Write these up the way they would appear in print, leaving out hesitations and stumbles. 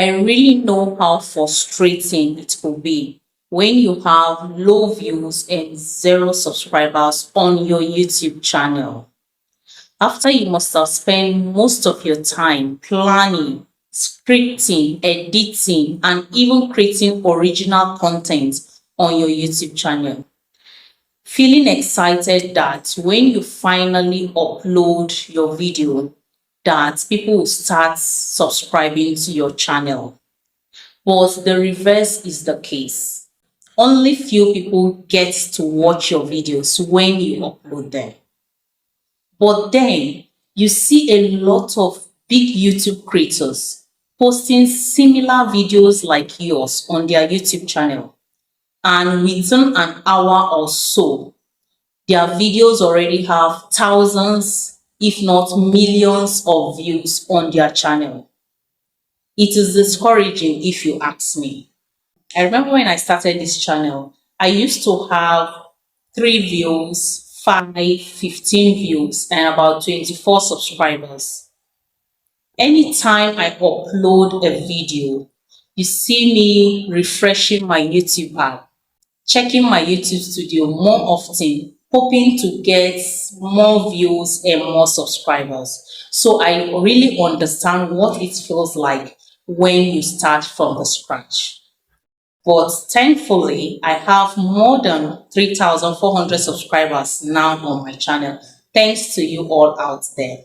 I really know how frustrating it will be when you have low views and zero subscribers on your YouTube channel. After you must have spent most of your time planning, scripting, editing, and even creating original content on your YouTube channel. Feeling excited that when you finally upload your video, that people will start subscribing to your channel. But the reverse is the case. Only few people get to watch your videos when you upload them. But then you see a lot of big YouTube creators posting similar videos like yours on their YouTube channel. And within an hour or so, their videos already have thousands, if not millions of views on their channel. It is discouraging if you ask me. I remember when I started this channel, I used to have 3 views, 5, 15 views, and about 24 subscribers. Anytime I upload a video, you see me refreshing my YouTube app, checking my YouTube studio more often, hoping to get more views and more subscribers. So I really understand what it feels like when you start from the scratch. But thankfully, I have more than 3,400 subscribers now on my channel, thanks to you all out there.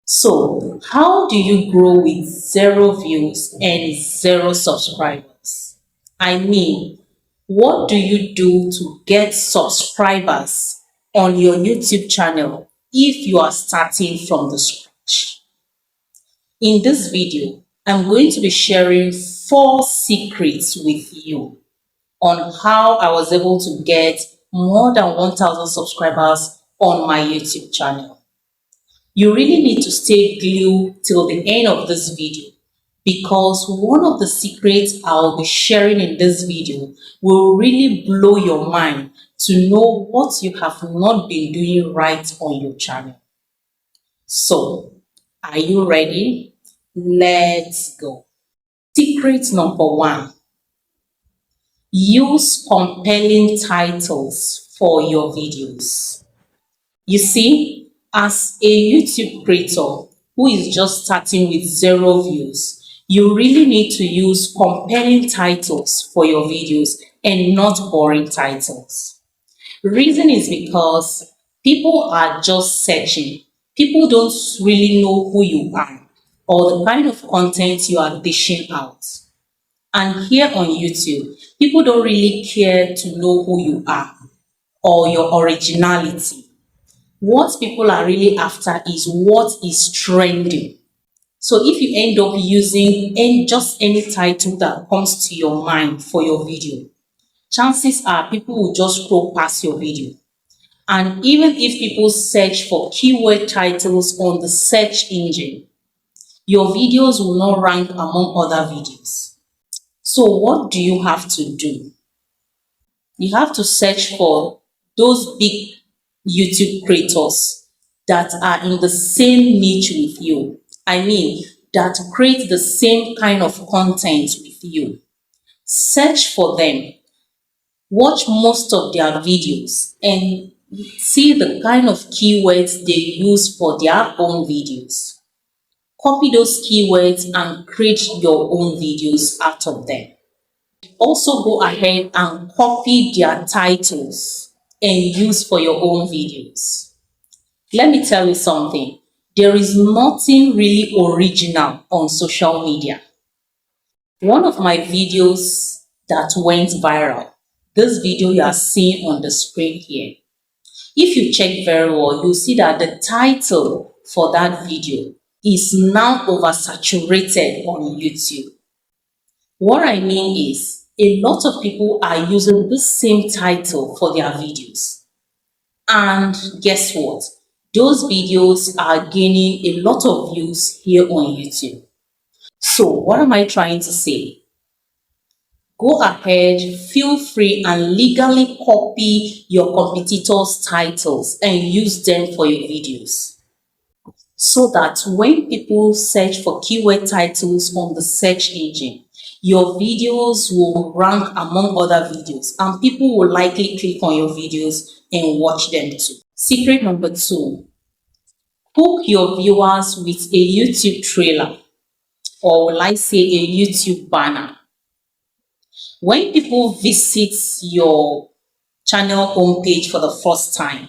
So, how do you grow with 0 views and 0 subscribers? I mean, what do you do to get subscribers on your YouTube channel if you are starting from the scratch? In this video, I'm going to be sharing 4 secrets with you on how I was able to get more than 1,000 subscribers on my YouTube channel. You really need to stay glued till the end of this video because one of the secrets I'll be sharing in this video will really blow your mind to know what you have not been doing right on your channel. So, are you ready? Let's go. Secret number 1. Use compelling titles for your videos. You see, as a YouTube creator who is just starting with 0 views, you really need to use compelling titles for your videos and not boring titles. Reason is because people are just searching. People don't really know who you are or the kind of content you are dishing out. And here on YouTube, people don't really care to know who you are or your originality. What people are really after is what is trending. So if you end up using just any title that comes to your mind for your video, chances are people will just scroll past your video. And even if people search for keyword titles on the search engine, your videos will not rank among other videos. So what do you have to do? You have to search for those big YouTube creators that are in the same niche with you. I mean, that create the same kind of content with you. Search for them. Watch most of their videos and see the kind of keywords they use for their own videos. Copy those keywords and create your own videos out of them. Also go ahead and copy their titles and use for your own videos. Let me tell you something. There is nothing really original on social media. One of my videos that went viral, this video you are seeing on the screen here, if you check very well, you'll see that the title for that video is now oversaturated on YouTube. What I mean is, a lot of people are using the same title for their videos. And guess what? Those videos are gaining a lot of views here on YouTube. So what am I trying to say? Go ahead, feel free and legally copy your competitors' titles and use them for your videos. so that when people search for keyword titles on the search engine, your videos will rank among other videos and people will likely click on your videos and watch them too. Secret number 2, hook your viewers with a YouTube trailer, or will I say a YouTube banner. When people visit your channel homepage for the first time,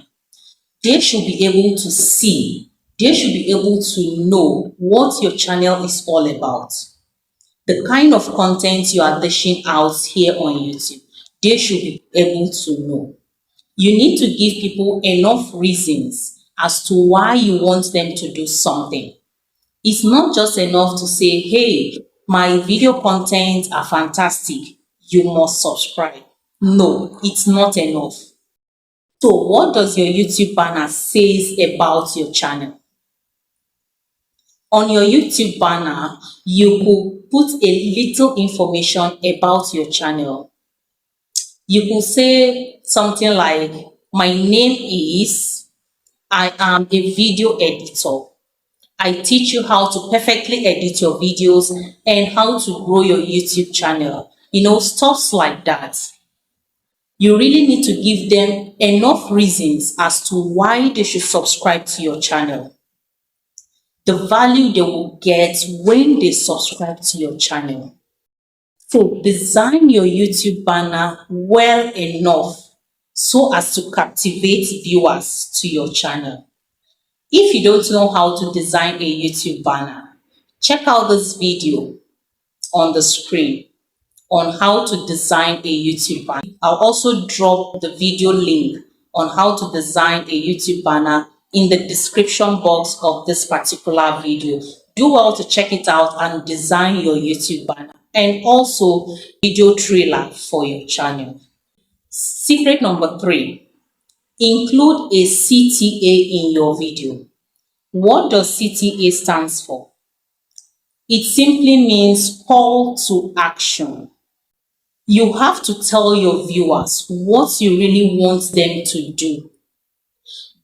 they should be able to see, they should be able to know what your channel is all about. The kind of content you are dishing out here on YouTube, they should be able to know. You need to give people enough reasons as to why you want them to do something. It's not just enough to say, hey, my video content are fantastic, you must subscribe. No, it's not enough. So what does your YouTube banner says about your channel? On your YouTube banner, you could put a little information about your channel. You could say something like, my name is, I am a video editor. I teach you how to perfectly edit your videos and how to grow your YouTube channel. Stuff like that. You really need to give them enough reasons as to why they should subscribe to your channel. The value they will get when they subscribe to your channel. So design your YouTube banner well enough so as to captivate viewers to your channel. If you don't know how to design a YouTube banner, check out this video on the screen on how to design a YouTube banner. I'll also drop the video link on how to design a YouTube banner in the description box of this particular video. Do well to check it out and design your YouTube banner and also video trailer for your channel. Secret number 3, include a CTA in your video. What does CTA stands for? It simply means call to action. You have to tell your viewers what you really want them to do.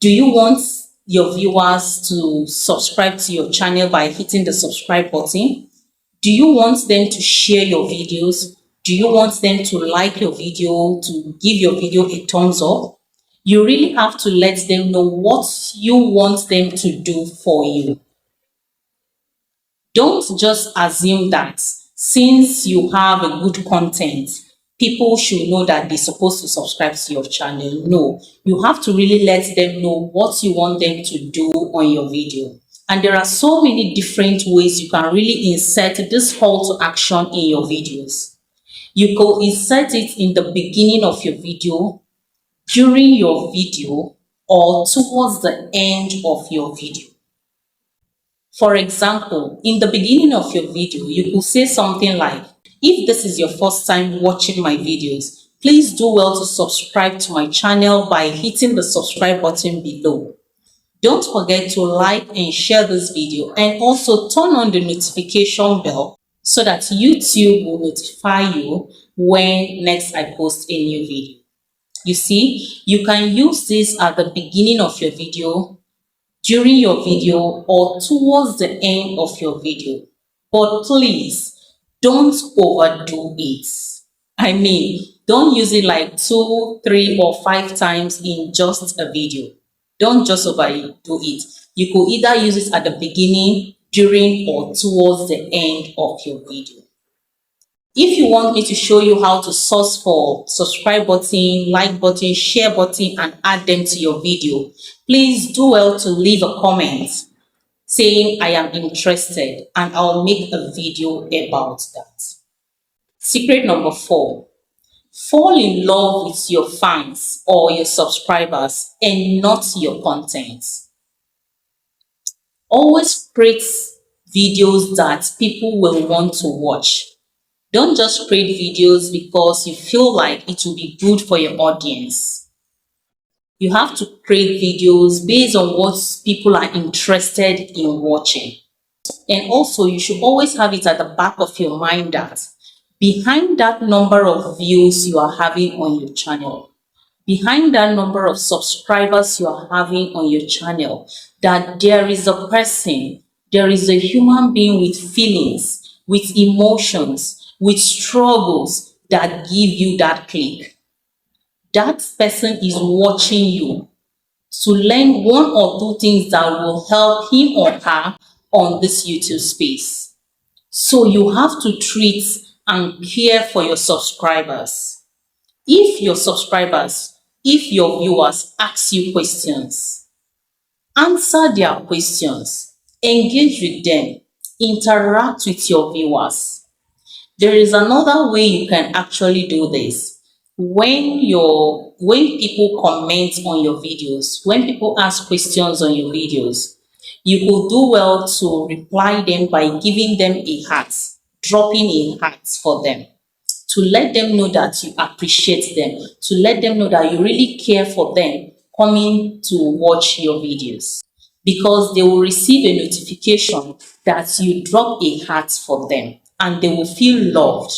Do you want your viewers to subscribe to your channel by hitting the subscribe button? Do you want them to share your videos? Do you want them to like your video, to give your video a thumbs up? You really have to let them know what you want them to do for you. Don't just assume that since you have a good content, people should know that they're supposed to subscribe to your channel. No, you have to really let them know what you want them to do on your video. And there are so many different ways you can really insert this call to action in your videos. You can insert it in the beginning of your video, during your video, or towards the end of your video. For example, in the beginning of your video, you could say something like, if this is your first time watching my videos, please do well to subscribe to my channel by hitting the subscribe button below. Don't forget to like and share this video and also turn on the notification bell so that YouTube will notify you when next I post a new video. You see, you can use this at the beginning of your video, during your video, or towards the end of your video. But please, don't overdo it. I mean, don't use it like 2, 3, or 5 times in just a video. Don't just overdo it. You could either use it at the beginning, during, or towards the end of your video. If you want me to show you how to source for subscribe button, like button, share button, and add them to your video, please do well to leave a comment saying I am interested and I'll make a video about that. Secret number 4, fall in love with your fans or your subscribers and not your content. Always create videos that people will want to watch. Don't just create videos because you feel like it will be good for your audience. You have to create videos based on what people are interested in watching. And also, you should always have it at the back of your mind that behind that number of views you are having on your channel, behind that number of subscribers you are having on your channel, that there is a person, there is a human being with feelings, with emotions, with struggles that give you that click. That person is watching you to learn one or two things that will help him or her on this YouTube space. So you have to treat and care for your subscribers. If your subscribers, if your viewers ask you questions, answer their questions, engage with them, interact with your viewers. There is another way you can actually do this. When people comment on your videos, when people ask questions on your videos, you will do well to reply them by giving them a heart, dropping a heart for them, to let them know that you appreciate them, to let them know that you really care for them coming to watch your videos, because they will receive a notification that you drop a heart for them and they will feel loved.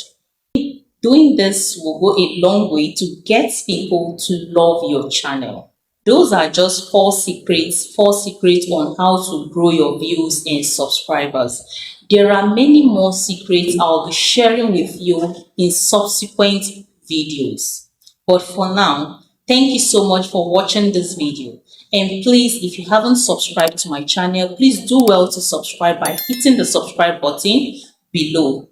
Doing this will go a long way to get people to love your channel. Those are just four secrets on how to grow your views and subscribers. There are many more secrets I'll be sharing with you in subsequent videos. But for now, thank you so much for watching this video. And please, if you haven't subscribed to my channel, please do well to subscribe by hitting the subscribe button below.